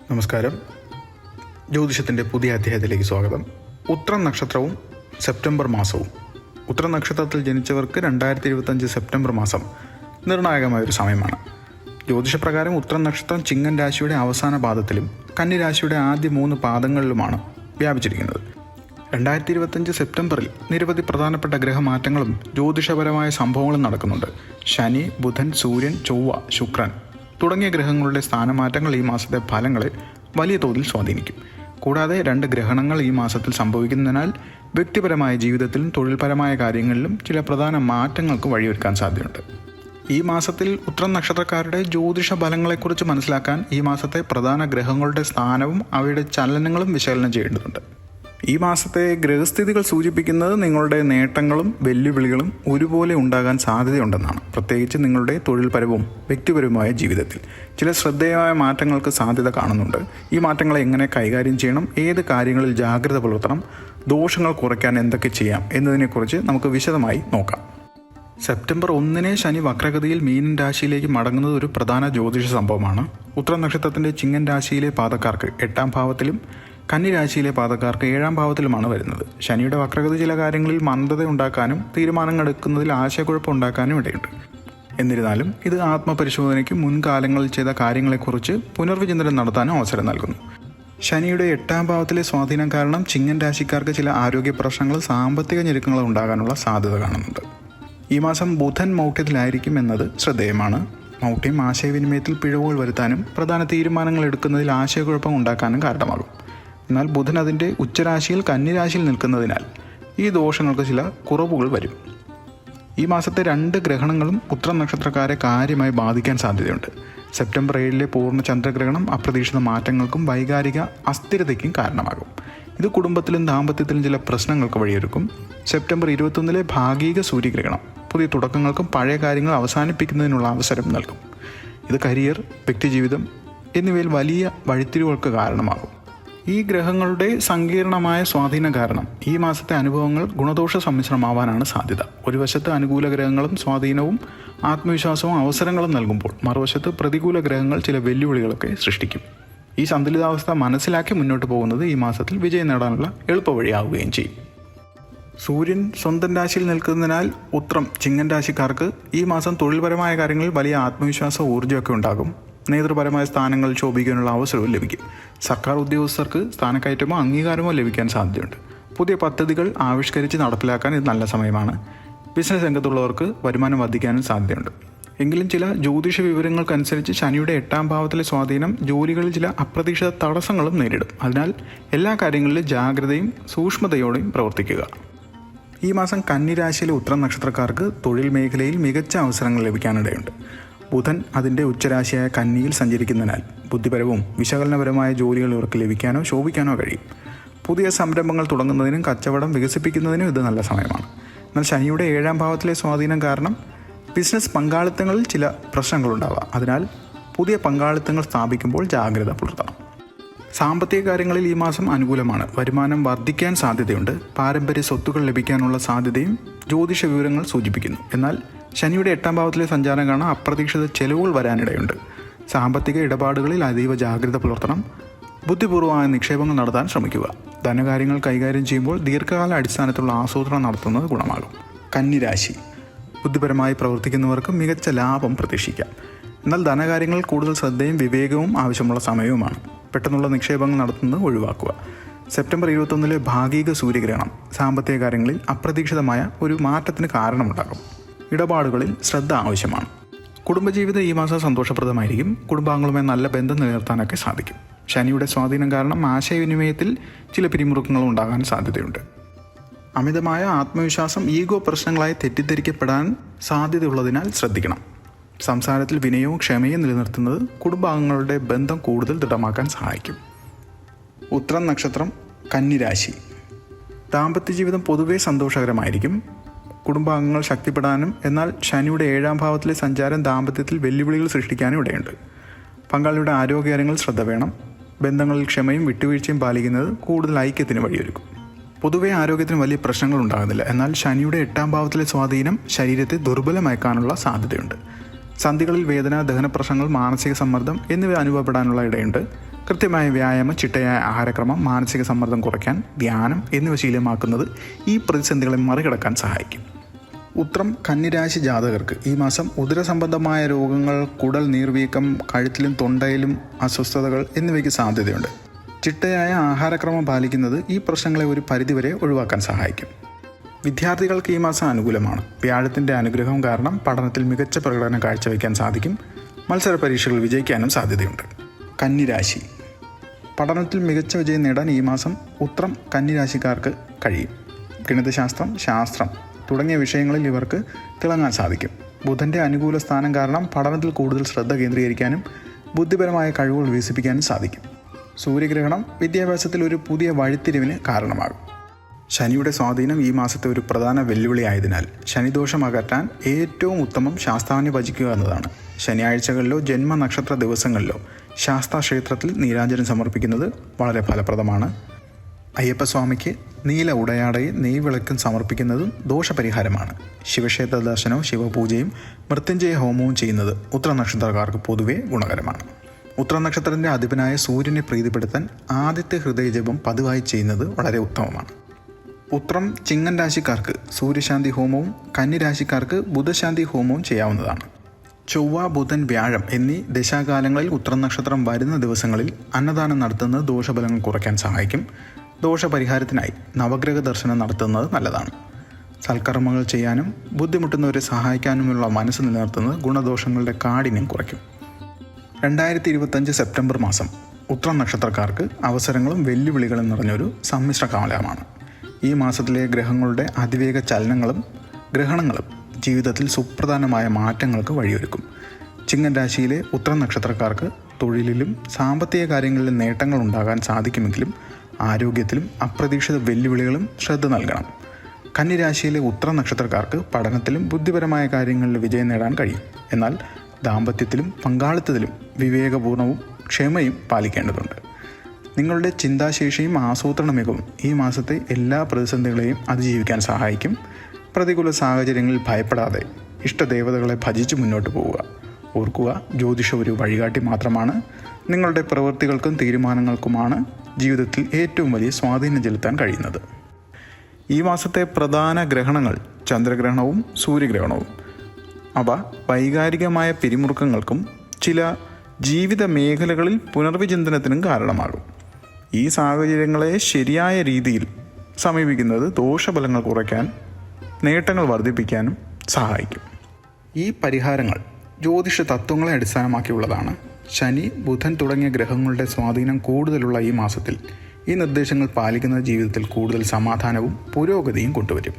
നമസ്കാരം. ജ്യോതിഷത്തിൻ്റെ പുതിയ അധ്യായത്തിലേക്ക് സ്വാഗതം. ഉത്രം നക്ഷത്രവും സെപ്റ്റംബർ മാസവും. ഉത്രം നക്ഷത്രത്തിൽ ജനിച്ചവർക്ക് 2025 സെപ്റ്റംബർ മാസം നിർണായകമായൊരു സമയമാണ്. ജ്യോതിഷപ്രകാരം ഉത്രം നക്ഷത്രം ചിങ്ങൻ രാശിയുടെ അവസാന പാദത്തിലും കന്നി രാശിയുടെ ആദ്യ 3 പാദങ്ങളിലുമാണ് വ്യാപിച്ചിരിക്കുന്നത്. 2025 സെപ്റ്റംബറിൽ നിരവധി പ്രധാനപ്പെട്ട ഗ്രഹമാറ്റങ്ങളും ജ്യോതിഷപരമായ സംഭവങ്ങളും നടക്കുന്നുണ്ട്. ശനി, ബുധൻ, സൂര്യൻ, ചൊവ്വ, ശുക്രൻ തുടങ്ങിയ ഗ്രഹങ്ങളുടെ സ്ഥാനമാറ്റങ്ങൾ ഈ മാസത്തെ ഫലങ്ങളെ വലിയ തോതിൽ സ്വാധീനിക്കും. കൂടാതെ 2 ഗ്രഹണങ്ങൾ ഈ മാസത്തിൽ സംഭവിക്കുന്നതിനാൽ വ്യക്തിപരമായ ജീവിതത്തിലും തൊഴിൽപരമായ കാര്യങ്ങളിലും ചില പ്രധാന മാറ്റങ്ങൾക്ക് വഴിയൊരുക്കാൻ സാധ്യതയുണ്ട്. ഈ മാസത്തിൽ ഉത്രം നക്ഷത്രക്കാരുടെ ജ്യോതിഷ ഫലങ്ങളെക്കുറിച്ച് മനസ്സിലാക്കാൻ ഈ മാസത്തെ പ്രധാന ഗ്രഹങ്ങളുടെ സ്ഥാനവും അവയുടെ ചലനങ്ങളും വിശകലനം ചെയ്യേണ്ടതുണ്ട്. ഈ മാസത്തെ ഗ്രഹസ്ഥിതികൾ സൂചിപ്പിക്കുന്നത് നിങ്ങളുടെ നേട്ടങ്ങളും വെല്ലുവിളികളും ഒരുപോലെ ഉണ്ടാകാൻ സാധ്യതയുണ്ടെന്നാണ്. പ്രത്യേകിച്ച് നിങ്ങളുടെ തൊഴിൽപരവും വ്യക്തിപരവുമായ ജീവിതത്തിൽ ചില ശ്രദ്ധേയമായ മാറ്റങ്ങൾക്ക് സാധ്യത കാണുന്നുണ്ട്. ഈ മാറ്റങ്ങളെ എങ്ങനെ കൈകാര്യം ചെയ്യണം, ഏത് കാര്യങ്ങളിൽ ജാഗ്രത പുലർത്തണം, ദോഷങ്ങൾ കുറയ്ക്കാൻ എന്തൊക്കെ ചെയ്യാം എന്നതിനെക്കുറിച്ച് നമുക്ക് വിശദമായി നോക്കാം. സെപ്റ്റംബർ 1 ശനി വക്രഗതിയിൽ മീനൻ രാശിയിലേക്ക് മടങ്ങുന്നത് ഒരു പ്രധാന ജ്യോതിഷ സംഭവമാണ്. ഉത്രം നക്ഷത്രത്തിൻ്റെ ചിങ്ങൻ രാശിയിലെ പാദക്കാർക്ക് 8ാം ഭാവത്തിലും കന്നി രാശിയിലെ പാദക്കാർക്ക് 7ാം ഭാവത്തിലുമാണ് വരുന്നത്. ശനിയുടെ വക്രഗതി ചില കാര്യങ്ങളിൽ മന്ദത ഉണ്ടാക്കാനും തീരുമാനങ്ങൾ എടുക്കുന്നതിൽ ആശയക്കുഴപ്പം ഉണ്ടാക്കാനും ഇടയുണ്ട്. എന്നിരുന്നാലും ഇത് ആത്മപരിശോധനയ്ക്ക് മുൻകാലങ്ങളിൽ ചെയ്ത കാര്യങ്ങളെക്കുറിച്ച് പുനർവിചിന്തനം നടത്താനും അവസരം നൽകുന്നു. ശനിയുടെ 8ാം ഭാവത്തിലെ സ്വാധീനം കാരണം ചിങ്ങൻ രാശിക്കാർക്ക് ചില ആരോഗ്യ പ്രശ്നങ്ങൾ, സാമ്പത്തിക ഞെരുക്കങ്ങൾ ഉണ്ടാകാനുള്ള സാധ്യത കാണുന്നുണ്ട്. ഈ മാസം ബുധൻ മൗഢ്യത്തിലായിരിക്കും എന്നത് ശ്രദ്ധേയമാണ്. മൗഢ്യം ആശയവിനിമയത്തിൽ പിഴവുകൾ വരുത്താനും പ്രധാന തീരുമാനങ്ങൾ എടുക്കുന്നതിൽ ആശയക്കുഴപ്പം ഉണ്ടാക്കാനും കാരണമാകും. എന്നാൽ ബുധൻ അതിൻ്റെ ഉച്ചരാശിയിൽ കന്നിരാശിയിൽ നിൽക്കുന്നതിനാൽ ഈ ദോഷങ്ങൾക്ക് ചില കുറവുകൾ വരും. ഈ മാസത്തെ 2 ഗ്രഹണങ്ങളും ഉത്രം നക്ഷത്രക്കാരെ കാര്യമായി ബാധിക്കാൻ സാധ്യതയുണ്ട്. സെപ്റ്റംബർ 7 പൂർണ്ണ ചന്ദ്രഗ്രഹണം അപ്രതീക്ഷിത മാറ്റങ്ങൾക്കും വൈകാരിക അസ്ഥിരതയ്ക്കും കാരണമാകും. ഇത് കുടുംബത്തിലും ദാമ്പത്യത്തിലും ചില പ്രശ്നങ്ങൾക്ക് വഴിയൊരുക്കും. സെപ്റ്റംബർ 21 ഭാഗിക സൂര്യഗ്രഹണം പുതിയ തുടക്കങ്ങൾക്കും പഴയ കാര്യങ്ങൾ അവസാനിപ്പിക്കുന്നതിനുള്ള അവസരം നൽകും. ഇത് കരിയർ, വ്യക്തിജീവിതം എന്നിവയിൽ വലിയ വഴിത്തിരിവുകൾക്ക് കാരണമാകും. ഈ ഗ്രഹങ്ങളുടെ സങ്കീർണമായ സ്വാധീനം കാരണം ഈ മാസത്തെ അനുഭവങ്ങൾ ഗുണദോഷ സമ്മിശ്രമാവാനാണ് സാധ്യത. ഒരു വശത്ത് അനുകൂല ഗ്രഹങ്ങളും സ്വാധീനവും ആത്മവിശ്വാസവും അവസരങ്ങളും നൽകുമ്പോൾ മറുവശത്ത് പ്രതികൂല ഗ്രഹങ്ങൾ ചില വെല്ലുവിളികളൊക്കെ സൃഷ്ടിക്കും. ഈ സന്തുലിതാവസ്ഥ മനസ്സിലാക്കി മുന്നോട്ട് പോകുന്നത് ഈ മാസത്തിൽ വിജയം നേടാനുള്ള എളുപ്പവഴിയാവുകയും ചെയ്യും. സൂര്യൻ സ്വന്തം രാശിയിൽ നിൽക്കുന്നതിനാൽ ഉത്രം ചിങ്ങൻ രാശിക്കാർക്ക് ഈ മാസം തൊഴിൽപരമായ കാര്യങ്ങളിൽ വലിയ ആത്മവിശ്വാസവും ഊർജ്ജമൊക്കെ ഉണ്ടാകും. നേതൃപരമായ സ്ഥാനങ്ങളിൽ ശോഭിക്കാനുള്ള അവസരവും ലഭിക്കും. സർക്കാർ ഉദ്യോഗസ്ഥർക്ക് സ്ഥാനക്കയറ്റമോ അംഗീകാരമോ ലഭിക്കാൻ സാധ്യതയുണ്ട്. പുതിയ പദ്ധതികൾ ആവിഷ്കരിച്ച് നടപ്പിലാക്കാൻ ഇത് നല്ല സമയമാണ്. ബിസിനസ് രംഗത്തുള്ളവർക്ക് വരുമാനം വർദ്ധിക്കാനും സാധ്യതയുണ്ട്. എങ്കിലും ചില ജ്യോതിഷ വിവരങ്ങൾക്കനുസരിച്ച് ശനിയുടെ 8ാം ഭാവത്തിലെ സ്വാധീനം ജോലികളിൽ ചില അപ്രതീക്ഷിത തടസ്സങ്ങളും നേരിടും. അതിനാൽ എല്ലാ കാര്യങ്ങളിലും ജാഗ്രതയും സൂക്ഷ്മതയോടെയും പ്രവർത്തിക്കുക. ഈ മാസം കന്നിരാശിയിലെ ഉത്രം നക്ഷത്രക്കാർക്ക് തൊഴിൽ മേഖലയിൽ മികച്ച അവസരങ്ങൾ ലഭിക്കാനിടയുണ്ട്. ബുധൻ അതിൻ്റെ ഉച്ചരാശിയായ കന്നിയിൽ സഞ്ചരിക്കുന്നതിനാൽ ബുദ്ധിപരവും വിശകലനപരമായ ജോലികൾ ഇവർക്ക് ലഭിക്കാനോ ശോഭിക്കാനോ കഴിയും. പുതിയ സംരംഭങ്ങൾ തുടങ്ങുന്നതിനും കച്ചവടം വികസിപ്പിക്കുന്നതിനും ഇത് നല്ല സമയമാണ്. എന്നാൽ ശനിയുടെ 7ാം ഭാവത്തിലെ സ്വാധീനം കാരണം ബിസിനസ് പങ്കാളിത്തങ്ങളിൽ ചില പ്രശ്നങ്ങളുണ്ടാവാം. അതിനാൽ പുതിയ പങ്കാളിത്തങ്ങൾ സ്ഥാപിക്കുമ്പോൾ ജാഗ്രത പുലർത്തണം. സാമ്പത്തിക കാര്യങ്ങളിൽ ഈ മാസം അനുകൂലമാണ്. വരുമാനം വർദ്ധിക്കാൻ സാധ്യതയുണ്ട്. പാരമ്പര്യ സ്വത്തുക്കൾ ലഭിക്കാനുള്ള സാധ്യതയും ജ്യോതിഷ വിവരങ്ങൾ സൂചിപ്പിക്കുന്നു. എന്നാൽ ശനിയുടെ 8ാം ഭാവത്തിലെ സഞ്ചാരം കാരണം അപ്രതീക്ഷിത ചെലവുകൾ വരാനിടയുണ്ട്. സാമ്പത്തിക ഇടപാടുകളിൽ അതീവ ജാഗ്രത പുലർത്തണം. ബുദ്ധിപൂർവമായ നിക്ഷേപങ്ങൾ നടത്താൻ ശ്രമിക്കുക. ധനകാര്യങ്ങൾ കൈകാര്യം ചെയ്യുമ്പോൾ ദീർഘകാല അടിസ്ഥാനത്തിലുള്ള ആസൂത്രണം നടത്തുന്നത് ഗുണമാകും. കന്നിരാശി ബുദ്ധിപരമായി പ്രവർത്തിക്കുന്നവർക്ക് മികച്ച ലാഭം പ്രതീക്ഷിക്കാം. എന്നാൽ ധനകാര്യങ്ങളിൽ കൂടുതൽ ശ്രദ്ധയും വിവേകവും ആവശ്യമുള്ള സമയവുമാണ്. പെട്ടെന്നുള്ള നിക്ഷേപങ്ങൾ നടത്തുന്നത് ഒഴിവാക്കുക. സെപ്റ്റംബർ 21 ഭാഗിക സൂര്യഗ്രഹണം സാമ്പത്തിക കാര്യങ്ങളിൽ അപ്രതീക്ഷിതമായ ഒരു മാറ്റത്തിന് കാരണമുണ്ടാകും. ഇടപാടുകളിൽ ശ്രദ്ധ ആവശ്യമാണ്. കുടുംബജീവിതം ഈ മാസം സന്തോഷപ്രദമായിരിക്കും. കുടുംബാംഗങ്ങളുമായി നല്ല ബന്ധം നിലനിർത്താനൊക്കെ സാധിക്കും. ശനിയുടെ സ്വാധീനം കാരണം ആശയവിനിമയത്തിൽ ചില പിരിമുറുക്കങ്ങൾ ഉണ്ടാകാൻ സാധ്യതയുണ്ട്. അമിതമായ ആത്മവിശ്വാസം ഈഗോ പ്രശ്നങ്ങളായി തെറ്റിദ്ധരിക്കപ്പെടാൻ സാധ്യതയുള്ളതിനാൽ ശ്രദ്ധിക്കണം. സംസാരത്തിൽ വിനയവും ക്ഷമയും നിലനിർത്തുന്നത് കുടുംബാംഗങ്ങളുടെ ബന്ധം കൂടുതൽ ദൃഢമാക്കാൻ സഹായിക്കും. ഉത്രം നക്ഷത്രം കന്നിരാശി ദാമ്പത്യ ജീവിതം പൊതുവെ സന്തോഷകരമായിരിക്കും. കുടുംബാംഗങ്ങൾ ശക്തിപ്പെടാനും എന്നാൽ ശനിയുടെ 7ാം ഭാവത്തിലെ സഞ്ചാരം ദാമ്പത്യത്തിൽ വെല്ലുവിളികൾ സൃഷ്ടിക്കാനും ഇടയുണ്ട്. പങ്കാളിയുടെ ആരോഗ്യകാര്യങ്ങളിൽ ശ്രദ്ധ വേണം. ബന്ധങ്ങളിൽ ക്ഷമയും വിട്ടുവീഴ്ചയും പാലിക്കുന്നത് കൂടുതൽ ഐക്യത്തിന് വഴിയൊരുക്കും. പൊതുവെ ആരോഗ്യത്തിന് വലിയ പ്രശ്നങ്ങൾ ഉണ്ടാകുന്നില്ല. എന്നാൽ ശനിയുടെ 8ാം ഭാവത്തിലെ സ്വാധീനം ശരീരത്തെ ദുർബലമാക്കാനുള്ള സാധ്യതയുണ്ട്. സന്ധികളിൽ വേദന, ദഹന പ്രശ്നങ്ങൾ, മാനസിക സമ്മർദ്ദം എന്നിവ അനുഭവപ്പെടാനുള്ള ഇടയുണ്ട്. കൃത്യമായ വ്യായാമം, ചിട്ടയായ ആഹാരക്രമം, മാനസിക സമ്മർദ്ദം കുറയ്ക്കാൻ ധ്യാനം എന്നിവ ശീലമാക്കുന്നത് ഈ പ്രതിസന്ധികളെ മറികടക്കാൻ സഹായിക്കും. ഉത്രം കന്നിരാശി ജാതകർക്ക് ഈ മാസം ഉദരസംബന്ധമായ രോഗങ്ങൾ, കുടൽ നീർവീക്കം, കഴുത്തിലും തൊണ്ടയിലും അസ്വസ്ഥതകൾ എന്നിവയ്ക്ക് സാധ്യതയുണ്ട്. ചിട്ടയായ ആഹാരക്രമം പാലിക്കുന്നത് ഈ പ്രശ്നങ്ങളെ ഒരു പരിധിവരെ ഒഴിവാക്കാൻ സഹായിക്കും. വിദ്യാർത്ഥികൾക്ക് ഈ മാസം അനുകൂലമാണ്. വ്യാഴത്തിൻ്റെ അനുഗ്രഹം കാരണം പഠനത്തിൽ മികച്ച പ്രകടനം കാഴ്ചവെക്കാൻ സാധിക്കും. മത്സര പരീക്ഷകൾ വിജയിക്കാനും സാധ്യതയുണ്ട്. കന്നിരാശി പഠനത്തിൽ മികച്ച വിജയം നേടാൻ ഈ മാസം ഉത്രം കന്നിരാശിക്കാർക്ക് കഴിയും. ഗണിതശാസ്ത്രം, ശാസ്ത്രം തുടങ്ങിയ വിഷയങ്ങളിൽ ഇവർക്ക് തിളങ്ങാൻ സാധിക്കും. ബുധൻ്റെ അനുകൂല സ്ഥാനം കാരണം പഠനത്തിൽ കൂടുതൽ ശ്രദ്ധ കേന്ദ്രീകരിക്കാനും ബുദ്ധിപരമായ കഴിവുകൾ വികസിപ്പിക്കാനും സാധിക്കും. സൂര്യഗ്രഹണം വിദ്യാഭ്യാസത്തിൽ ഒരു പുതിയ വഴിത്തിരിവിന് കാരണമാകും. ശനിയുടെ സ്വാധീനം ഈ മാസത്തെ ഒരു പ്രധാന വെല്ലുവിളിയായതിനാൽ ശനിദോഷം അകറ്റാൻ ഏറ്റവും ഉത്തമം ശാസ്താവിനെ ഭജിക്കുക എന്നതാണ്. ശനിയാഴ്ചകളിലോ ജന്മനക്ഷത്ര ദിവസങ്ങളിലോ ശാസ്താക്ഷേത്രത്തിൽ നീരാഞ്ജനം സമർപ്പിക്കുന്നത് വളരെ ഫലപ്രദമാണ്. അയ്യപ്പസ്വാമിക്ക് നീല ഉടയാടയും നെയ്വിളക്കും സമർപ്പിക്കുന്നതും ദോഷപരിഹാരമാണ്. ശിവക്ഷേത്ര ദർശനവും ശിവപൂജയും മൃത്യുഞ്ജയ ഹോമവും ചെയ്യുന്നത് ഉത്രനക്ഷത്രക്കാർക്ക് പൊതുവെ ഗുണകരമാണ്. ഉത്രനക്ഷത്രത്തിൻ്റെ അധിപനായ സൂര്യനെ പ്രീതിപ്പെടുത്താൻ ആദ്യത്തെ ഹൃദയജപം പതിവായി ചെയ്യുന്നത് വളരെ ഉത്തമമാണ്. ഉത്രം ചിങ്ങൻ രാശിക്കാർക്ക് സൂര്യശാന്തി ഹോമവും കന്നിരാശിക്കാർക്ക് ബുധശാന്തി ഹോമവും ചെയ്യാവുന്നതാണ്. ചൊവ്വ, ബുധൻ, വ്യാഴം എന്നീ ദശാകാലങ്ങളിൽ ഉത്രനക്ഷത്രം വരുന്ന ദിവസങ്ങളിൽ അന്നദാനം നടത്തുന്നത് ദോഷഫലങ്ങൾ കുറയ്ക്കാൻ സഹായിക്കും. ദോഷപരിഹാരത്തിനായി നവഗ്രഹ ദർശനം നടത്തുന്നത് നല്ലതാണ്. സൽക്കർമ്മങ്ങൾ ചെയ്യാനും ബുദ്ധിമുട്ടുന്നവരെ സഹായിക്കാനുമുള്ള മനസ്സ് നിലനിർത്തുന്നത് ഗുണദോഷങ്ങളുടെ കാഠിന്യം കുറയ്ക്കും. 2025 സെപ്റ്റംബർ മാസം ഉത്രം നക്ഷത്രക്കാർക്ക് അവസരങ്ങളും വെല്ലുവിളികളും നിറഞ്ഞൊരു സമ്മിശ്ര കാലമാണ്. ഈ മാസത്തിലെ ഗ്രഹങ്ങളുടെ അതിവേഗ ചലനങ്ങളും ഗ്രഹണങ്ങളും ജീവിതത്തിൽ സുപ്രധാനമായ മാറ്റങ്ങൾക്ക് വഴിയൊരുക്കും. ചിങ്ങൻ രാശിയിലെ ഉത്രം നക്ഷത്രക്കാർക്ക് തൊഴിലിലും സാമ്പത്തിക കാര്യങ്ങളിലും നേട്ടങ്ങൾ ഉണ്ടാകാൻ സാധിക്കുമെങ്കിലും ആരോഗ്യത്തിലും അപ്രതീക്ഷിത വെല്ലുവിളികളും ശ്രദ്ധ നൽകണം. കന്നിരാശിയിലെ ഉത്രം നക്ഷത്രക്കാർക്ക് പഠനത്തിലും ബുദ്ധിപരമായ കാര്യങ്ങളിൽ വിജയം നേടാൻ കഴിയും. എന്നാൽ ദാമ്പത്യത്തിലും പങ്കാളിത്തത്തിലും വിവേകപൂർണവും ക്ഷമയും പാലിക്കേണ്ടതുണ്ട്. നിങ്ങളുടെ ചിന്താശേഷിയും ആസൂത്രണ മികവും ഈ മാസത്തെ എല്ലാ പ്രതിസന്ധികളെയും അതിജീവിക്കാൻ സഹായിക്കും. പ്രതികൂല സാഹചര്യങ്ങളിൽ ഭയപ്പെടാതെ ഇഷ്ടദേവതകളെ ഭജിച്ച് മുന്നോട്ട് പോവുക. ഓർക്കുക, ജ്യോതിഷം ഒരു വഴികാട്ടി മാത്രമാണ്. നിങ്ങളുടെ പ്രവൃത്തികൾക്കും തീരുമാനങ്ങൾക്കുമാണ് ജീവിതത്തിൽ ഏറ്റവും വലിയ സ്വാധീനം ചെലുത്താൻ കഴിയുന്നത്. ഈ മാസത്തെ പ്രധാന ഗ്രഹണങ്ങൾ ചന്ദ്രഗ്രഹണവും സൂര്യഗ്രഹണവും. അവ വൈകാരികമായ പിരിമുറുക്കങ്ങൾക്കും ചില ജീവിത മേഖലകളിൽ പുനർവിചിന്തനത്തിനും കാരണമാകും. ഈ സാഹചര്യങ്ങളെ ശരിയായ രീതിയിൽ സമീപിക്കുന്നത് ദോഷഫലങ്ങൾ കുറയ്ക്കാൻ, നേട്ടങ്ങൾ വർദ്ധിപ്പിക്കാനും സഹായിക്കും. ഈ പരിഹാരങ്ങൾ ജ്യോതിഷ തത്വങ്ങളെ അടിസ്ഥാനമാക്കിയുള്ളതാണ്. ശനി, ബുധൻ തുടങ്ങിയ ഗ്രഹങ്ങളുടെ സ്വാധീനം കൂടുതലുള്ള ഈ മാസത്തിൽ ഈ നിർദ്ദേശങ്ങൾ പാലിക്കുന്ന ജീവിതത്തിൽ കൂടുതൽ സമാധാനവും പുരോഗതിയും കൊണ്ടുവരും.